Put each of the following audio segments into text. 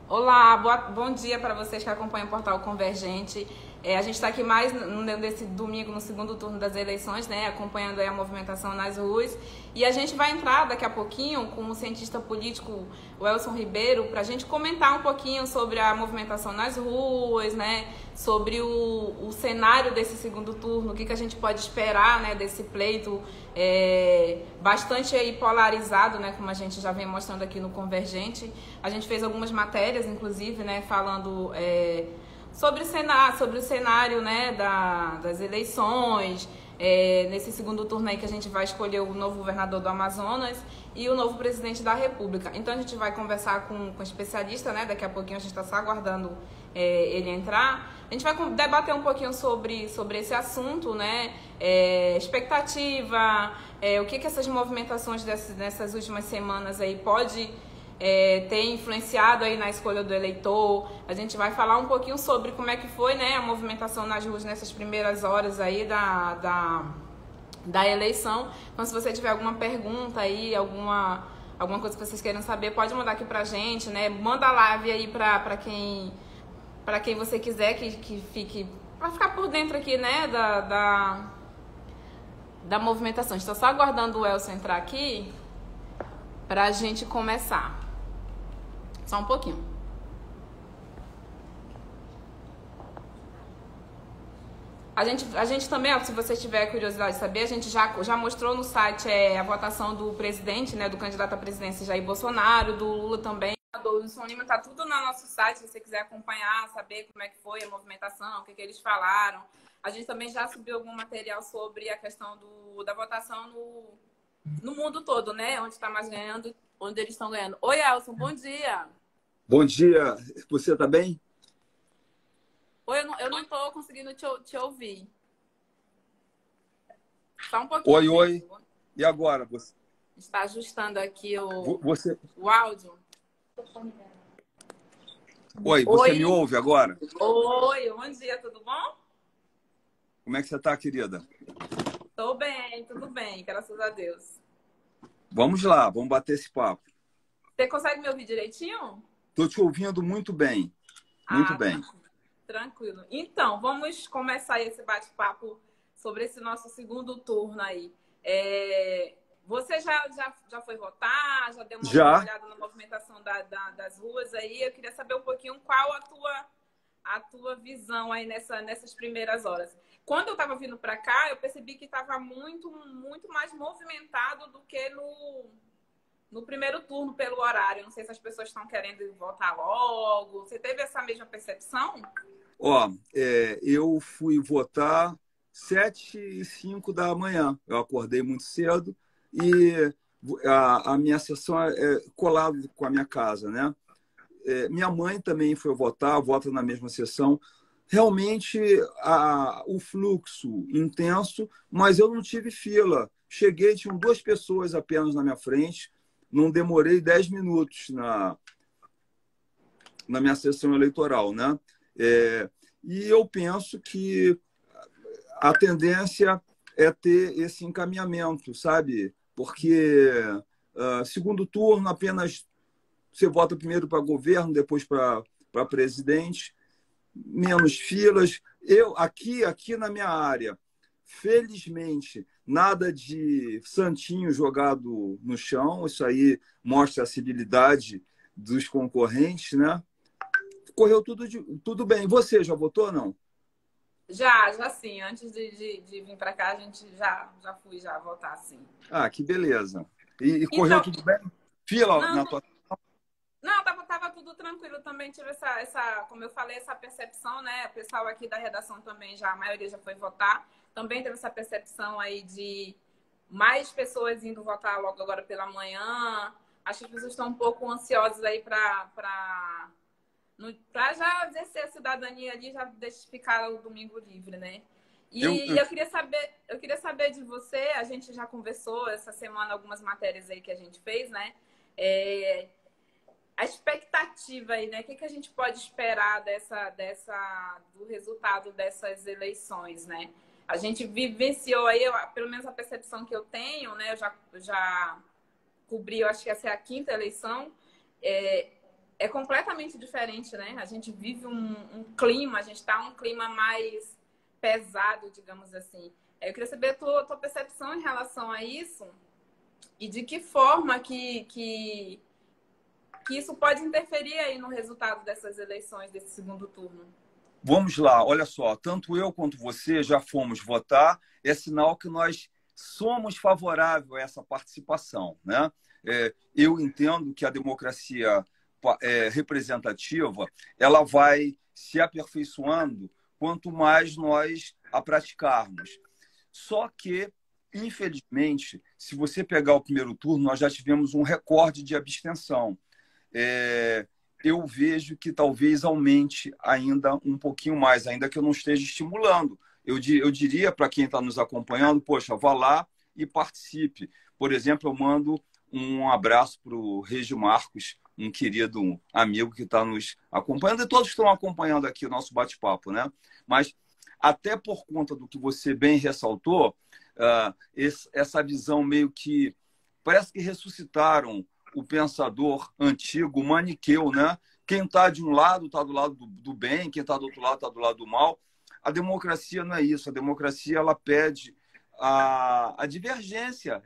Olá, bom dia para vocês que acompanham o Portal Convergente. A gente está aqui mais nesse domingo, no segundo turno das eleições, né, acompanhando aí a movimentação nas ruas. E a gente vai entrar daqui a pouquinho com o cientista político Welson Ribeiro para a gente comentar um pouquinho sobre a movimentação nas ruas, né, sobre o cenário desse segundo turno, o que a gente pode esperar, né, desse pleito bastante aí polarizado, né, como a gente já vem mostrando aqui no Convergente. A gente fez algumas matérias, inclusive, né, falando sobre o cenário, né, das eleições, nesse segundo turno aí que a gente vai escolher o novo governador do Amazonas e o novo presidente da República. Então a gente vai conversar com especialista, né, daqui a pouquinho a gente está só aguardando ele entrar. A gente vai debater um pouquinho sobre esse assunto, né, expectativa, o que essas movimentações nessas últimas semanas aí pode ter influenciado aí na escolha do eleitor. A gente vai falar um pouquinho sobre como é que foi, né, a movimentação nas ruas nessas primeiras horas aí da eleição. Então, se você tiver alguma pergunta aí, alguma coisa que vocês queiram saber, pode mandar aqui pra gente, né? Manda a live aí pra quem você quiser que fique, pra ficar por dentro aqui, né, da movimentação. Estou só aguardando o Elson entrar aqui pra gente começar. Só um pouquinho. A gente também, ó, se você tiver curiosidade de saber, a gente já mostrou no site a votação do presidente, né, do candidato à presidência Jair Bolsonaro, do Lula também, do Wilson Lima, tá tudo no nosso site, se você quiser acompanhar, saber como é que foi a movimentação, o que eles falaram. A gente também já subiu algum material sobre a questão da votação no mundo todo, né, onde está mais ganhando, onde eles estão ganhando. Oi, Elson, bom dia. Bom dia, você está bem? Oi, eu não tô conseguindo te ouvir. Só um pouquinho. Oi, oi. E agora? Você está ajustando aqui o áudio. Oi, você me ouve agora? Oi, bom dia, tudo bom? Como é que você está, querida? Tô bem, tudo bem, graças a Deus. Vamos lá, vamos bater esse papo. Você consegue me ouvir direitinho? Estou te ouvindo muito bem. Muito bem. Tranquilo. Então, vamos começar esse bate-papo sobre esse nosso segundo turno aí. Você já foi votar? Já deu uma olhada na movimentação das ruas aí? Eu queria saber um pouquinho qual a tua visão aí nessas primeiras horas. Quando eu estava vindo para cá, eu percebi que estava muito, muito mais movimentado do que no primeiro turno pelo horário. Não sei se as pessoas estão querendo votar logo. Você teve essa mesma percepção? Eu fui votar 7h05 da manhã. Eu acordei muito cedo e a minha sessão é colada com a minha casa, né? Minha mãe também foi votar, vota na mesma sessão. Realmente, o fluxo intenso, mas eu não tive fila. Cheguei, tinham 2 pessoas apenas na minha frente. Não demorei 10 minutos na minha sessão eleitoral, né? E eu penso que a tendência é ter esse encaminhamento, sabe? Porque segundo turno apenas você vota primeiro para governo, depois para presidente, menos filas. Eu aqui na minha área, felizmente, nada de santinho jogado no chão. Isso aí mostra a civilidade dos concorrentes, né? Correu tudo bem. Você já votou ou não? Já sim. Antes de vir para cá, a gente já fui votar, sim. Ah, que beleza. E correu tudo bem? Fila na tua... Não, tava tudo tranquilo. Também tive como eu falei, essa percepção, né? O pessoal aqui da redação também a maioria já foi votar. Também teve essa percepção aí de mais pessoas indo votar logo agora pela manhã. Acho que as pessoas estão um pouco ansiosas aí para já exercer a cidadania ali, já deixa ficar o domingo livre, né? Eu queria saber de você, a gente já conversou essa semana algumas matérias aí que a gente fez, né? A expectativa aí, né? O que a gente pode esperar do resultado dessas eleições, né? A gente vivenciou aí, pelo menos a percepção que eu tenho, né? Eu já cobri, eu acho que essa é a 5ª eleição. é completamente diferente, né? A gente vive um clima, a gente está um clima mais pesado, digamos assim. Eu queria saber a tua percepção em relação a isso e de que forma que isso pode interferir aí no resultado dessas eleições, desse segundo turno. Vamos lá, olha só, tanto eu quanto você já fomos votar, é sinal que nós somos favoráveis a essa participação, né? Eu entendo que a democracia representativa ela vai se aperfeiçoando quanto mais nós a praticarmos. Só que, infelizmente, se você pegar o primeiro turno, nós já tivemos um recorde de abstenção. Eu vejo que talvez aumente ainda um pouquinho mais, ainda que eu não esteja estimulando. Eu diria para quem está nos acompanhando, poxa, vá lá e participe. Por exemplo, eu mando um abraço para o Régio Marcos, um querido amigo que está nos acompanhando, e todos estão acompanhando aqui o nosso bate-papo, né? Mas até por conta do que você bem ressaltou, essa visão meio que parece que ressuscitaram o pensador antigo, o maniqueu, né? Quem está de um lado está do lado do bem, quem está do outro lado está do lado do mal. A democracia não é isso. A democracia ela pede a divergência,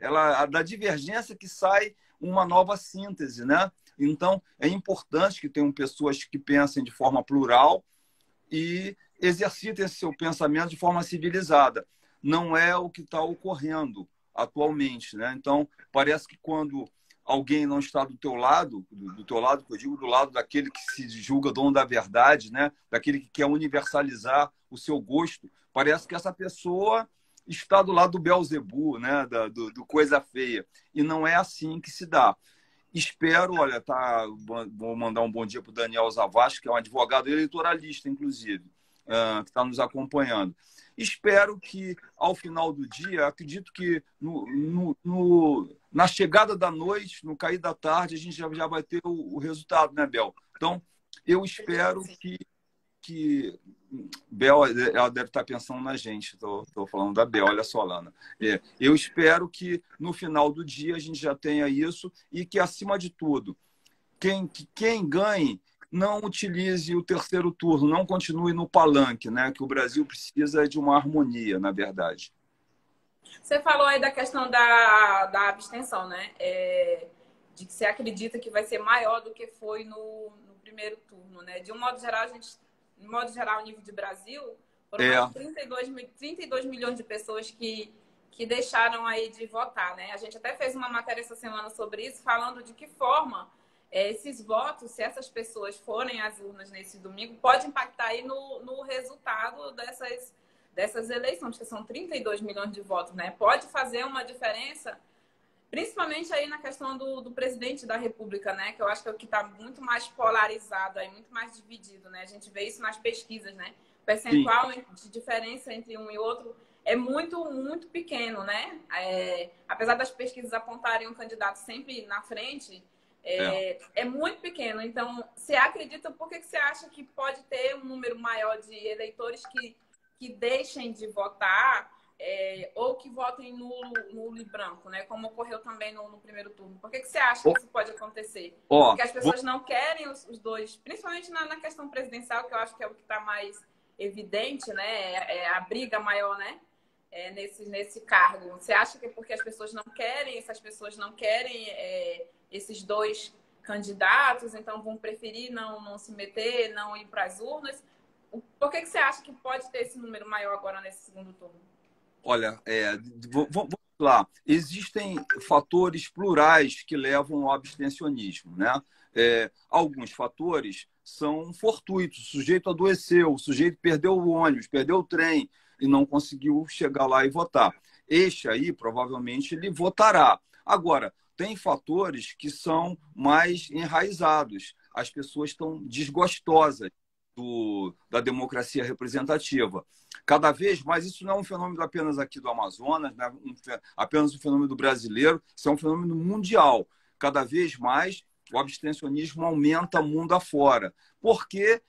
da divergência que sai uma nova síntese, né? Então, é importante que tenham pessoas que pensem de forma plural e exercitem esse seu pensamento de forma civilizada. Não é o que está ocorrendo atualmente, né? Então, parece que quando alguém não está do teu lado, que eu digo do lado daquele que se julga dono da verdade, né? Daquele que quer universalizar o seu gosto, parece que essa pessoa está do lado do Beelzebub, né? do coisa feia. E não é assim que se dá. Espero, olha, vou mandar um bom dia para o Daniel Zavascki, que é um advogado eleitoralista, inclusive, que está nos acompanhando. Espero que, ao final do dia, acredito que na chegada da noite, no cair da tarde, a gente já vai ter o resultado, né, Bel? Então, eu espero que Bel, ela deve estar pensando na gente, estou falando da Bel, olha só, Lana. Eu espero que, no final do dia, a gente já tenha isso e que, acima de tudo, quem ganhe não utilize o terceiro turno, não continue no palanque, né? Que o Brasil precisa de uma harmonia, na verdade. Você falou aí da questão da abstenção, né? De que você acredita que vai ser maior do que foi no primeiro turno, né? De um modo geral, a nível de Brasil, foram mais de 32 milhões de pessoas que deixaram aí de votar, né? A gente até fez uma matéria essa semana sobre isso, falando de que forma esses votos, se essas pessoas forem às urnas nesse domingo, pode impactar aí no resultado dessas eleições, que são 32 milhões de votos, né? Pode fazer uma diferença, principalmente aí na questão do presidente da República, né? Que eu acho que é o que está muito mais polarizado, aí, muito mais dividido, né? A gente vê isso nas pesquisas, né? O percentual de diferença entre um e outro é muito, muito pequeno, né? Apesar das pesquisas apontarem um candidato sempre na frente, é muito pequeno. Então, você acredita, por que você acha que pode ter um número maior de eleitores que deixem de votar ou que votem nulo e branco, né? Como ocorreu também no primeiro turno? Por que você acha que isso pode acontecer? Porque as pessoas não querem os dois, principalmente na questão presidencial, que eu acho que é o que está mais evidente, né? A briga maior, né? Nesse cargo. Você acha que é porque as pessoas não querem, essas pessoas não querem esses dois candidatos, então vão preferir não se meter, não ir para as urnas? Por que você acha que pode ter esse número maior agora nesse segundo turno? Olha, vamos lá. Existem fatores plurais que levam ao abstencionismo, né? Alguns fatores são fortuitos. O sujeito adoeceu, o sujeito perdeu o ônibus, perdeu o trem e não conseguiu chegar lá e votar. Este aí, provavelmente, ele votará. Agora, tem fatores que são mais enraizados. As pessoas estão desgostosas da democracia representativa. Cada vez mais, isso não é um fenômeno apenas aqui do Amazonas, não é apenas um fenômeno brasileiro, isso é um fenômeno mundial. Cada vez mais, o abstencionismo aumenta mundo afora. Porque,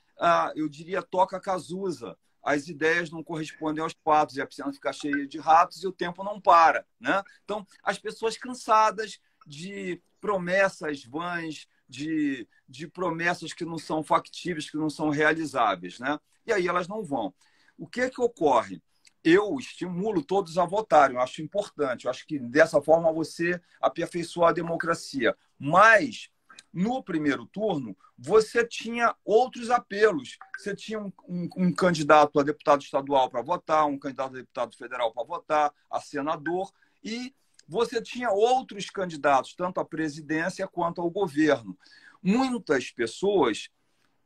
eu diria, toca Cazuza. As ideias não correspondem aos fatos, e a piscina fica cheia de ratos e o tempo não para, né? Então, as pessoas cansadas de promessas vãs, de promessas que não são factíveis, que não são realizáveis, né? E aí elas não vão. O que é que ocorre? Eu estimulo todos a votarem, eu acho importante, eu acho que dessa forma você aperfeiçoa a democracia. Mas, no primeiro turno, você tinha outros apelos. Você tinha um candidato a deputado estadual para votar, um candidato a deputado federal para votar, a senador, e você tinha outros candidatos, tanto à presidência quanto ao governo. Muitas pessoas,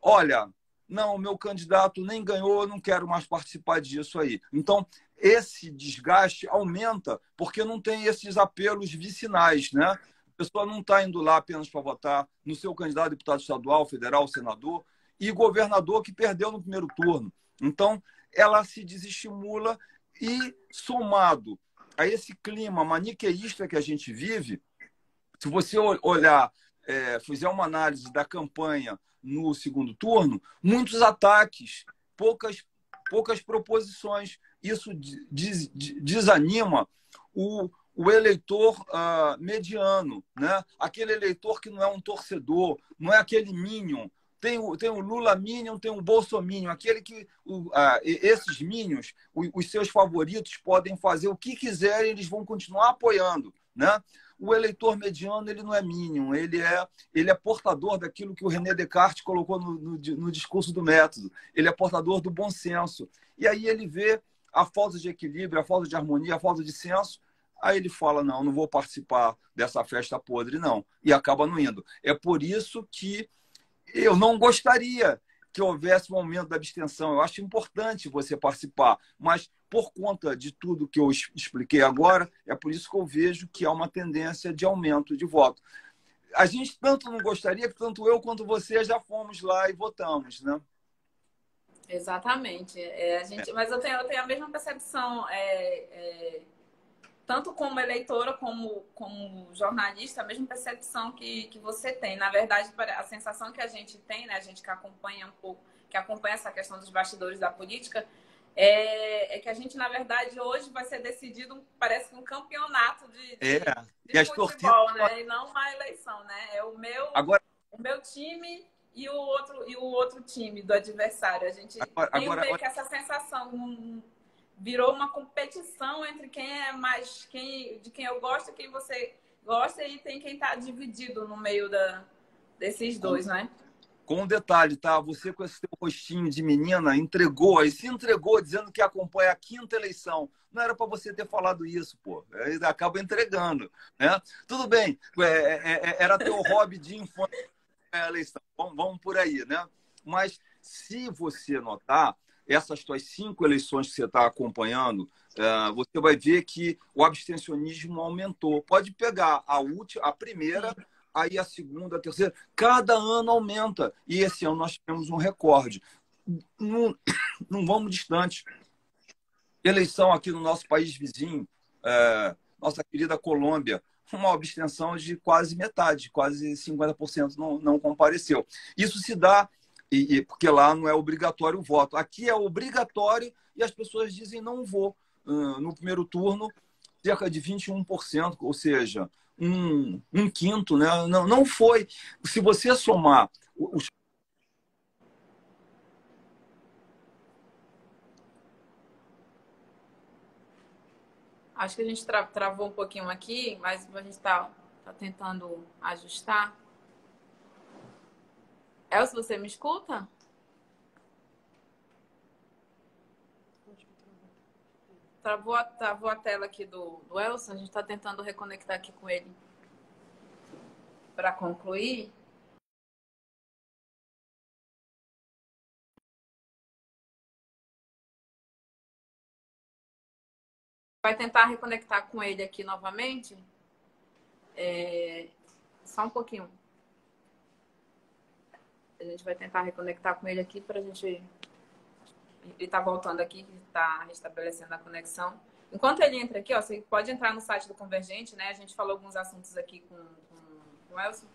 olha, não, meu candidato nem ganhou, eu não quero mais participar disso aí. Então, esse desgaste aumenta porque não tem esses apelos vicinais, né? A pessoa não está indo lá apenas para votar no seu candidato a deputado estadual, federal, senador e governador que perdeu no primeiro turno. Então, ela se desestimula e, somado a esse clima maniqueísta que a gente vive, se você olhar, fizer uma análise da campanha no segundo turno, muitos ataques, poucas proposições. Isso desanima o eleitor mediano, né? Aquele eleitor que não é um torcedor, não é aquele minion. Tem o Lula Minion, tem o Bolsominion, aquele que esses minions, os seus favoritos, podem fazer o que quiserem, eles vão continuar apoiando, né? O eleitor mediano ele não é minion, ele é portador daquilo que o René Descartes colocou no discurso do método. Ele é portador do bom senso. E aí ele vê a falta de equilíbrio, a falta de harmonia, a falta de senso. Aí ele fala, não vou participar dessa festa podre, não. E acaba não indo. É por isso que eu não gostaria que houvesse um aumento da abstenção. Eu acho importante você participar, mas por conta de tudo que eu expliquei agora, é por isso que eu vejo que há uma tendência de aumento de voto. A gente tanto não gostaria que tanto eu quanto você já fomos lá e votamos, né? Exatamente. Mas eu tenho a mesma percepção, tanto como eleitora como jornalista, a mesma percepção que você tem. Na verdade, a sensação que a gente tem, né, a gente que acompanha um pouco, que acompanha essa questão dos bastidores da política, é que a gente, na verdade, hoje vai ser decidido, parece que um campeonato de futebol, né? E não uma eleição, né? É o meu time e o outro time do adversário. A gente tem meio que essa sensação, virou uma competição entre quem é mais, de quem eu gosto e quem você gosta, e tem quem está dividido no meio desses dois, né? Com um detalhe, tá? Você com esse teu rostinho de menina se entregou dizendo que acompanha a quinta eleição. Não era para você ter falado isso, pô. Acaba entregando, né? Tudo bem, era teu hobby de infância a eleição. Vamos por aí, né? Mas se você notar, essas tuas 5 eleições que você está acompanhando, você vai ver que o abstencionismo aumentou. Pode pegar a primeira, aí a segunda, a terceira, cada ano aumenta. E esse ano nós tivemos um recorde. Não vamos distante. Eleição aqui no nosso país vizinho, nossa querida Colômbia, uma abstenção de quase metade, quase 50% não compareceu. Isso se dá, porque lá não é obrigatório o voto. Aqui é obrigatório e as pessoas dizem não vou. No primeiro turno, cerca de 21%, ou seja, um quinto, né? Não foi. Se você somar os. Acho que a gente travou um pouquinho aqui, mas a gente está tentando ajustar. Elcio, você me escuta? Travou a tela aqui do Elcio, a gente está tentando reconectar aqui com ele para concluir. Vai tentar reconectar com ele aqui novamente. Só um pouquinho. A gente vai tentar reconectar com ele aqui para a gente... Ele está voltando aqui, está restabelecendo a conexão. Enquanto ele entra aqui, ó, você pode entrar no site do Convergente, né? A gente falou alguns assuntos aqui com o Elcio.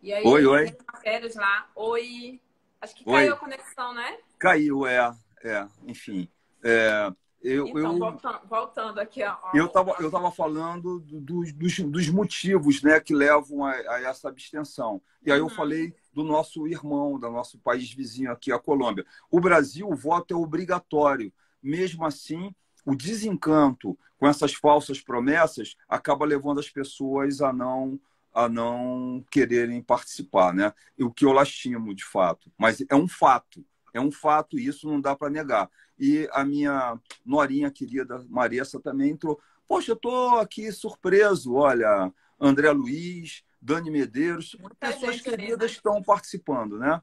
E aí, Oi. Tem matérias lá. Oi. Acho que caiu a conexão, né? Caiu, enfim. Então, voltando aqui eu tava falando dos motivos, né, que levam a essa abstenção. E aí eu falei do nosso irmão, do nosso país vizinho aqui, a Colômbia. O Brasil, o voto é obrigatório. Mesmo assim, o desencanto com essas falsas promessas acaba levando as pessoas a não quererem participar, né? E o que eu lastimo, de fato. Mas é um fato. É um fato e isso não dá para negar. E a minha norinha querida Maressa também entrou. Poxa, eu estou aqui surpreso. Olha, André Luiz, Dani Medeiros, pessoas queridas aí, né? Estão participando, né?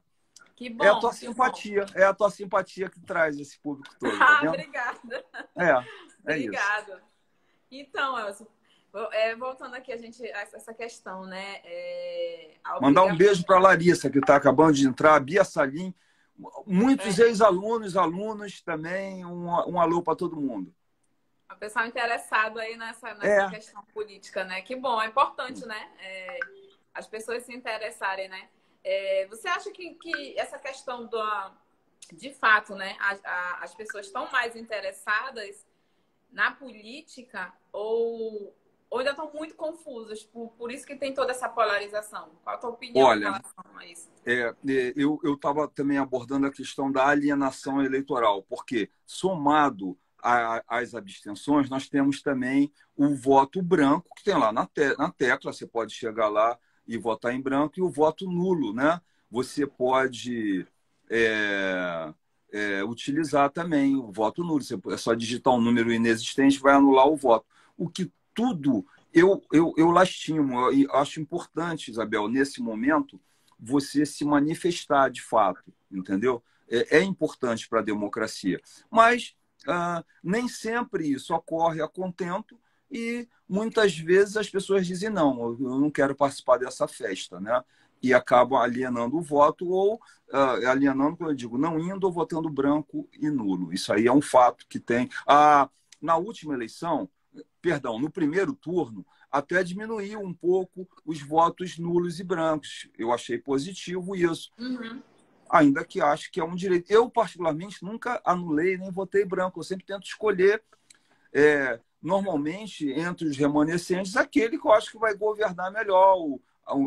Que bom. É a tua simpatia, é a tua simpatia que traz esse público todo. Tá vendo? Obrigada. Obrigada. Isso. Então, Elcio, voltando aqui essa questão, né? Mandar um beijo para a Larissa, que está acabando de entrar, a Bia Salim, muitos ex-alunos, alunos também, um alô para todo mundo. O pessoal interessado aí nessa questão política, né? Que bom, é importante, né? As pessoas se interessarem, né? Você acha que essa questão de fato, né? As pessoas estão mais interessadas na política ou ainda estão muito confusas? Por isso que tem toda essa polarização. Qual a tua opinião em relação a isso? Eu estava também abordando a questão da alienação eleitoral, porque somado às abstenções, nós temos também o voto branco, que tem lá na tecla, você pode chegar lá e votar em branco, e o voto nulo, né? Você pode utilizar também o voto nulo. É só digitar um número inexistente, vai anular o voto. O que tudo eu lastimo. Eu acho importante, Isabel, nesse momento, você se manifestar de fato, entendeu? É importante para a democracia. Mas nem sempre isso ocorre a contento e muitas vezes as pessoas dizem não, eu não quero participar dessa festa, né? E acabam alienando o voto ou alienando, quando eu digo, não indo ou votando branco e nulo. Isso aí é um fato que tem. Na última eleição, perdão, no primeiro turno, até diminuiu um pouco os votos nulos e brancos. Eu achei positivo isso. Ainda que acho que é um direito. Eu, particularmente, nunca anulei nem votei branco. Eu sempre tento escolher, normalmente, entre os remanescentes, aquele que eu acho que vai governar melhor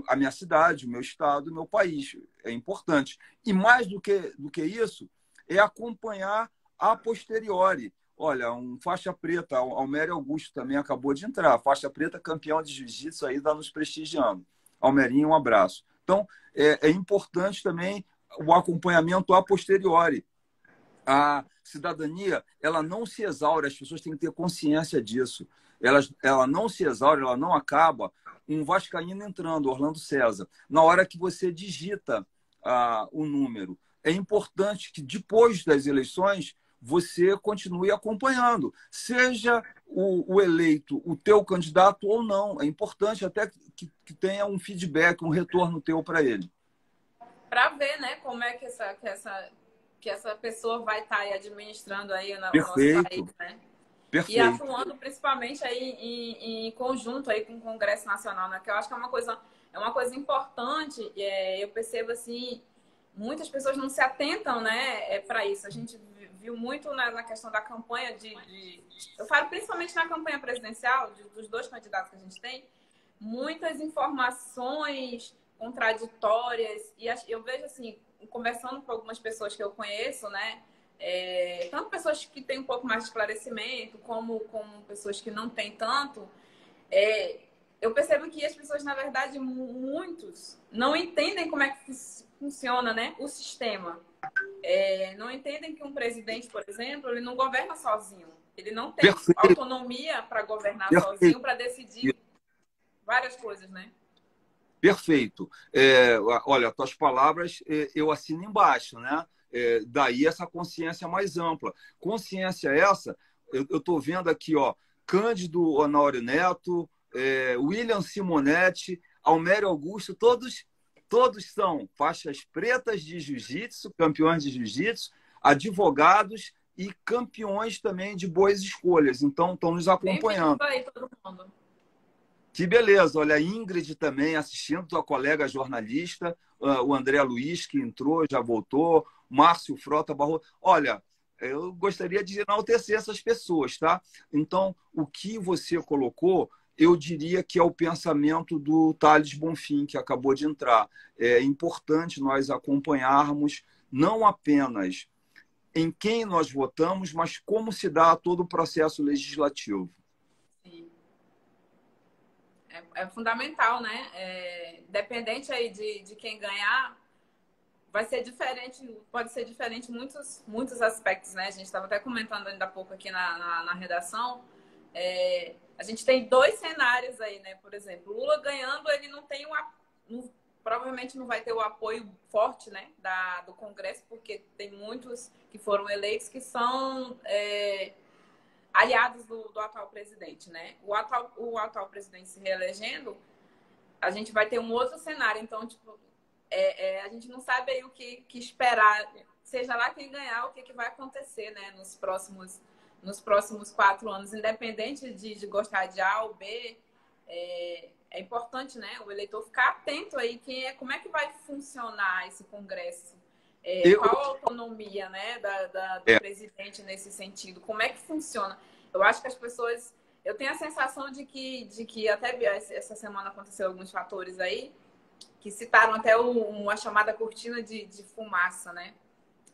a minha cidade, o meu estado, o meu país. É importante. E mais do que isso, é acompanhar a posteriori. Olha, um faixa preta, Almério Augusto também acabou de entrar. Faixa preta, campeão de jiu-jitsu aí, está nos prestigiando. Almerinho, um abraço. Então, é importante também o acompanhamento a posteriori. A cidadania, ela não se exaure, as pessoas têm que ter consciência disso. Ela não se exaure, ela não acaba. Um vascaíno entrando, Orlando César, na hora que você digita o número. É importante que depois das eleições você continue acompanhando, seja o eleito o teu candidato ou não. É importante até que tenha um feedback, um retorno teu para ele. Para ver, né, como é que essa pessoa vai estar aí administrando aí o nosso país, né? Perfeito. E atuando principalmente aí em conjunto aí com o Congresso Nacional, né? Que eu acho que é uma coisa importante. Eu percebo assim, muitas pessoas não se atentam, né, para isso. A gente viu muito na questão da campanha eu falo principalmente na campanha presidencial dos dois candidatos que a gente tem, muitas informações contraditórias, e eu vejo assim, conversando com algumas pessoas que eu conheço, né, tanto pessoas que têm um pouco mais de esclarecimento, como pessoas que não têm tanto, eu percebo que as pessoas, na verdade, muitos não entendem como é que funciona, né, o sistema. Não entendem que um presidente, por exemplo, ele não governa sozinho. Ele não tem autonomia para governar sozinho, para decidir várias coisas, né? Perfeito. Olha, tuas palavras eu assino embaixo, né? Daí essa consciência mais ampla. Consciência essa, eu estou vendo aqui, ó, Cândido Honório Neto, William Simonetti, Almério Augusto, todos são faixas pretas de jiu-jitsu, campeões de jiu-jitsu, advogados e campeões também de boas escolhas. Então, estão nos acompanhando. Aí, todo mundo. Que beleza. Olha, a Ingrid também assistindo, tua colega jornalista, o André Luiz, que entrou, já voltou, Márcio Frota Barroso. Olha, Eu gostaria de enaltecer essas pessoas, tá? Então, o que você colocou, eu diria que é o pensamento do Thales Bonfim, que acabou de entrar. É importante nós acompanharmos não apenas em quem nós votamos, mas como se dá todo o processo legislativo. Sim. É fundamental, né? Dependente aí de quem ganhar, vai ser diferente, pode ser diferente em muitos aspectos, né? A gente estava até comentando ainda há pouco aqui na redação. A gente tem dois cenários aí, né? Por exemplo, Lula ganhando, ele não tem provavelmente não vai ter o apoio forte, né, do Congresso, porque tem muitos que foram eleitos que são aliados do atual presidente, né? O atual presidente se reelegendo, a gente vai ter um outro cenário. Então, tipo, a gente não sabe aí o que esperar. Seja lá quem ganhar, o que vai acontecer, né, nos próximos 4 anos, independente de gostar de A ou B. É importante, né, o eleitor ficar atento aí como é que vai funcionar esse Congresso. Qual a autonomia, né, do presidente nesse sentido? Como é que funciona? Eu acho que as pessoas... Eu tenho a sensação de que até essa semana aconteceu alguns fatores aí que citaram até uma chamada cortina de fumaça, né?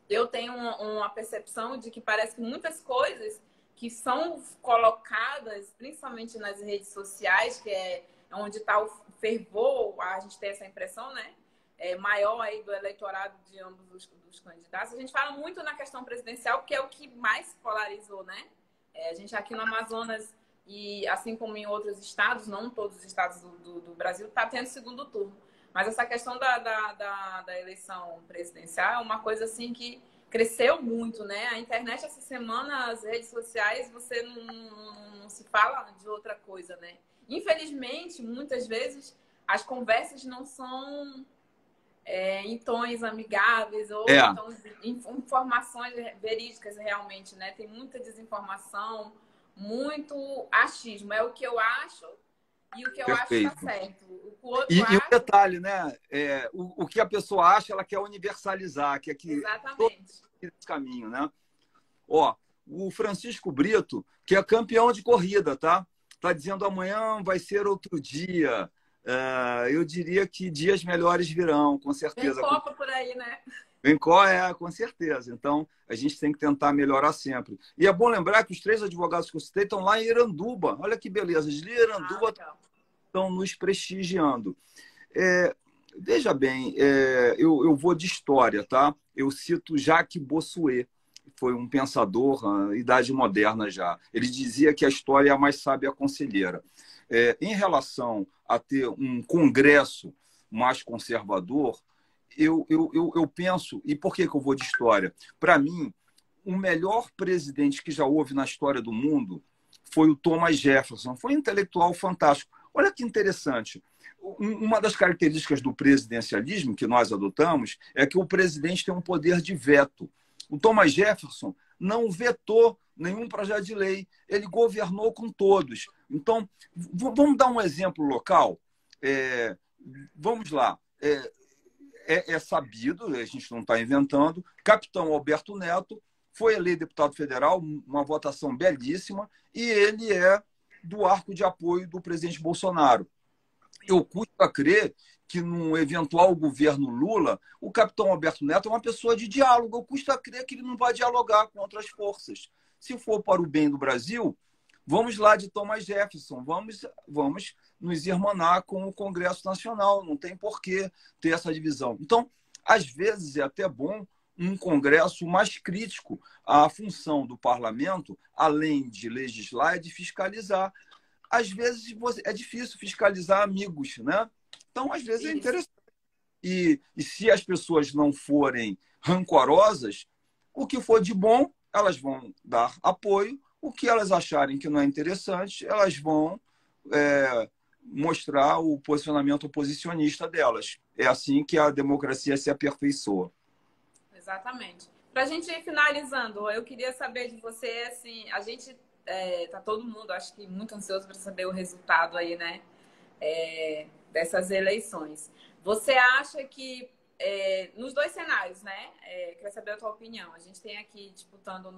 Eu tenho uma percepção de que parece que muitas coisas que são colocadas, principalmente nas redes sociais, que é onde está o fervor, a gente tem essa impressão, né? Maior aí do eleitorado de ambos os candidatos. A gente fala muito na questão presidencial, porque é o que mais polarizou, né? A gente aqui no Amazonas, e assim como em outros estados, não todos os estados do Brasil, está tendo segundo turno. Mas essa questão da eleição presidencial é uma coisa assim que cresceu muito, né? A internet essa semana, as redes sociais, você não se fala de outra coisa, né? Infelizmente, muitas vezes, as conversas não são em tons amigáveis ou informações verídicas realmente, né? Tem muita desinformação, muito achismo. É o que eu acho e o que eu acho está certo. O detalhe, né? O que a pessoa acha, ela quer universalizar, quer que exatamente. Esse caminho, né? Ó, o Francisco Brito, que é campeão de corrida, tá? Tá dizendo amanhã vai ser outro dia. Eu diria que dias melhores virão, com certeza. Vem Copa por aí, né? Vem com certeza. Então, a gente tem que tentar melhorar sempre. E é bom lembrar que os 3 advogados que eu citei estão lá em Iranduba. Olha que beleza. De Iranduba estão nos prestigiando. Veja bem, eu vou de história, tá? Eu cito Jacques Bossuet, foi um pensador, idade moderna já. Ele dizia que a história é a mais sábia conselheira. Em relação a ter um congresso mais conservador, eu penso, e por que eu vou de história? Para mim, o melhor presidente que já houve na história do mundo foi o Thomas Jefferson. Foi um intelectual fantástico. Olha que interessante. Uma das características do presidencialismo que nós adotamos é que o presidente tem um poder de veto. O Thomas Jefferson não vetou nenhum projeto de lei, ele governou com todos. Então, vamos dar um exemplo local? Vamos lá. É sabido, a gente não está inventando, Capitão Alberto Neto foi eleito deputado federal, uma votação belíssima, e ele é do arco de apoio do presidente Bolsonaro. Eu custo a crer que, num eventual governo Lula, o capitão Alberto Neto é uma pessoa de diálogo. Eu custo a crer que ele não vai dialogar com outras forças. Se for para o bem do Brasil, vamos lá de Thomas Jefferson, vamos nos irmanar com o Congresso Nacional. Não tem por que ter essa divisão. Então, às vezes, é até bom um Congresso mais crítico à função do parlamento, além de legislar, é de fiscalizar. Às vezes é difícil fiscalizar amigos, né? Então, às vezes é interessante. E se as pessoas não forem rancorosas, o que for de bom, elas vão dar apoio. O que elas acharem que não é interessante, elas vão mostrar o posicionamento oposicionista delas. É assim que a democracia se aperfeiçoa. Exatamente. Para a gente ir finalizando, eu queria saber de você, assim, a gente tá todo mundo, acho que muito ansioso para saber o resultado aí, né, dessas eleições. Você acha que nos dois cenários, né? Queria saber a tua opinião. A gente tem aqui disputando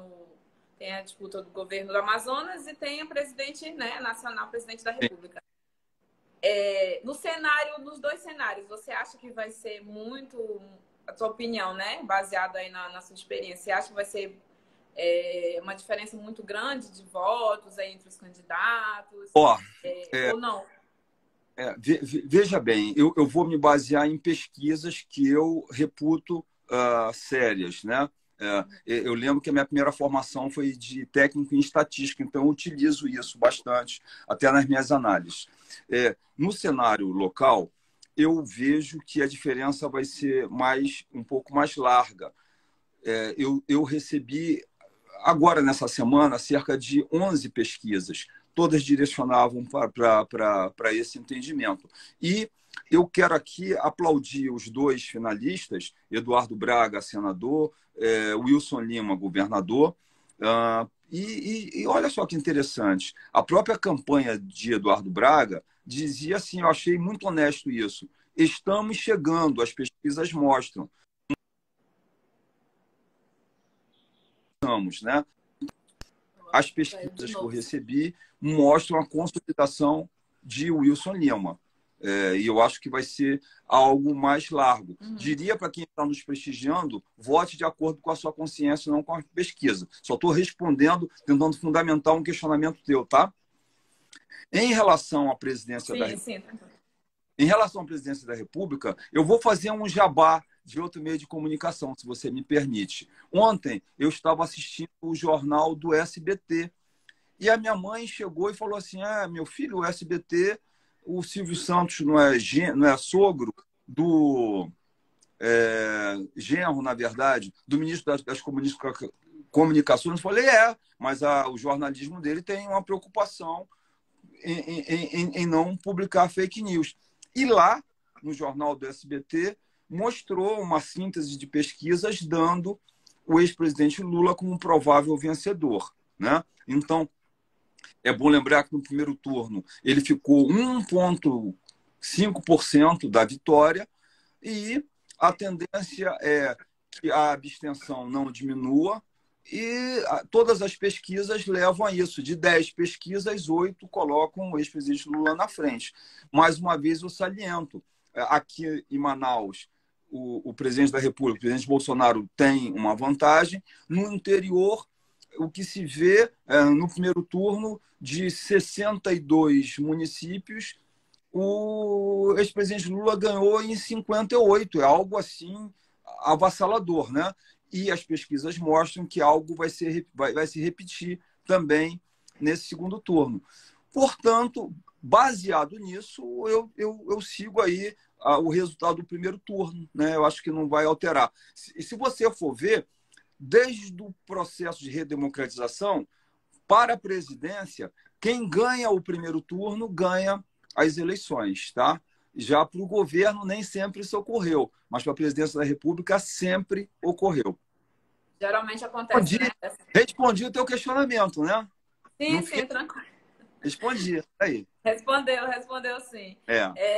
tem a disputa do governo do Amazonas e tem o presidente, né, nacional, presidente da República. Nos dois cenários, você acha que vai ser muito, a tua opinião, né, baseada aí na sua experiência, você acha que vai ser uma diferença muito grande de votos aí entre os candidatos? Ou não? Veja bem, eu vou me basear em pesquisas que eu reputo sérias, né? Eu lembro que a minha primeira formação foi de técnico em estatística, então eu utilizo isso bastante, até nas minhas análises. No cenário local, eu vejo que a diferença vai ser um pouco mais larga. Eu recebi, agora nessa semana, cerca de 11 pesquisas, todas direcionavam para esse entendimento. E eu quero aqui aplaudir os dois finalistas, Eduardo Braga, senador, Wilson Lima, governador. E olha só que interessante, a própria campanha de Eduardo Braga dizia assim, eu achei muito honesto isso, estamos chegando, as pesquisas mostram. Né? As pesquisas que eu recebi mostram a consolidação de Wilson Lima. E eu acho que vai ser algo mais largo. Diria para quem está nos prestigiando, vote de acordo com a sua consciência, não com a pesquisa. Só estou respondendo, tentando fundamentar um questionamento teu, tá? Em relação à presidência Em relação à presidência da República, eu vou fazer um jabá de outro meio de comunicação, se você me permite. Ontem eu estava assistindo o jornal do SBT e a minha mãe chegou e falou assim, meu filho, o SBT, o Silvio Santos não é sogro do genro, na verdade, do ministro das Comunicações. Eu falei, mas o jornalismo dele tem uma preocupação em não publicar fake news. E lá, no jornal do SBT, mostrou uma síntese de pesquisas dando o ex-presidente Lula como um provável vencedor, né? Então, é bom lembrar que no primeiro turno ele ficou 1,5% da vitória e a tendência é que a abstenção não diminua e todas as pesquisas levam a isso. De 10 pesquisas, 8 colocam o ex-presidente Lula na frente. Mais uma vez, eu saliento. Aqui em Manaus, o presidente da República, o presidente Bolsonaro, tem uma vantagem. No interior, o que se vê no primeiro turno, de 62 municípios, o ex-presidente Lula ganhou em 58. É algo assim avassalador, né? E as pesquisas mostram que algo vai se repetir também nesse segundo turno. Portanto, baseado nisso, eu sigo aí o resultado do primeiro turno, né? Eu acho que não vai alterar. E se você for ver, desde o processo de redemocratização para a presidência, quem ganha o primeiro turno ganha as eleições, tá? Já para o governo nem sempre isso ocorreu, mas para a presidência da República sempre ocorreu. Geralmente acontece, né? Respondi o teu questionamento, né? Sim, tranquilo. Respondi, aí. Respondeu sim.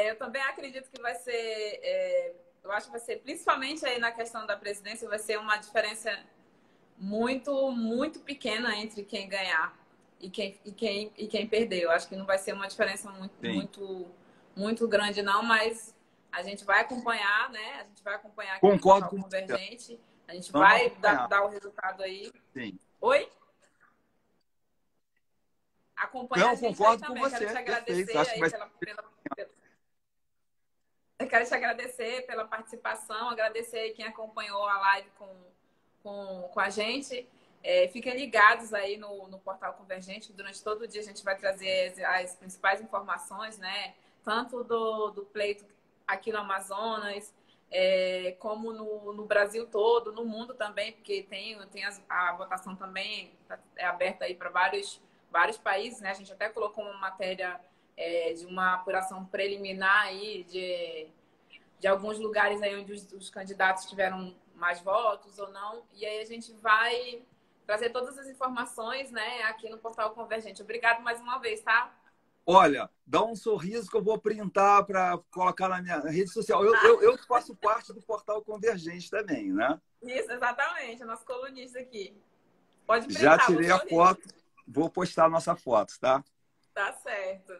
Eu também acredito que vai ser, eu acho que vai ser, principalmente aí na questão da presidência, vai ser uma diferença muito, muito pequena entre quem ganhar e quem perder. Eu acho que não vai ser uma diferença muito grande, não, mas a gente vai acompanhar, né? A gente vai acompanhar aqui. Concordo com o Convergente. A gente vai dar o resultado aí. Sim. Oi? Acompanhar a gente concordo aí também. Com você. Quero te agradecer aí Eu quero te agradecer pela participação, agradecer aí quem acompanhou a live com a gente. Fiquem ligados aí no Portal Convergente, que durante todo o dia a gente vai trazer as principais informações, né? Tanto do pleito aqui no Amazonas, como no Brasil todo, no mundo também, porque a votação também é aberta aí para vários países, né? A gente até colocou uma matéria de uma apuração preliminar aí de alguns lugares aí onde os candidatos tiveram mais votos ou não. E aí a gente vai trazer todas as informações, né, aqui no Portal Convergente. Obrigado mais uma vez, tá? Olha, dá um sorriso que eu vou printar para colocar na minha rede social. Eu faço parte do Portal Convergente também, né? Isso, exatamente. É nosso colunista aqui. Pode Já printar, vou tirei a sorrir. foto, vou postar a nossa foto, tá? Tá certo.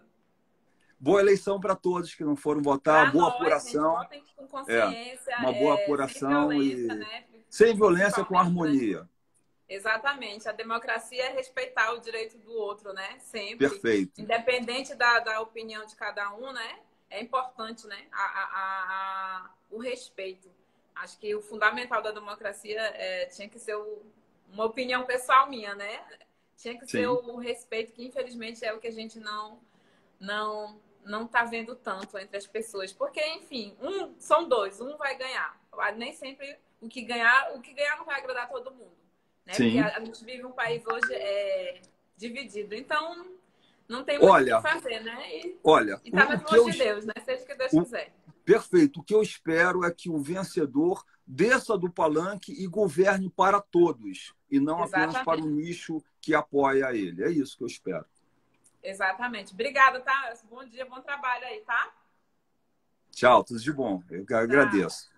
Boa eleição para todos que não foram votar, Para boa nós, gente, apuração. votem com É, consciência, uma boa sem apuração violência, e né? sem violência, com Principalmente, né? harmonia. Exatamente. A democracia é respeitar o direito do outro, né? Sempre. Perfeito. Independente da opinião de cada um, né? É importante, né? O respeito. Acho que o fundamental da democracia tinha que ser uma opinião pessoal minha, né? Tinha que ser Sim. o respeito, que infelizmente é o que a gente não tá vendo tanto entre as pessoas. Porque, enfim, são dois, um vai ganhar. Nem sempre o que ganhar não vai agradar todo mundo. Né? Porque Sim. a gente vive um país hoje dividido. Então, não tem muito o que fazer, né? E tá nas mãos de Deus, né? Seja o que Deus quiser. Perfeito. O que eu espero é que o vencedor desça do palanque e governe para todos, e não apenas para o nicho que apoia ele. É isso que eu espero. Exatamente. Obrigada, tá? Bom dia, bom trabalho aí, tá? Tchau, tudo de bom. Eu agradeço.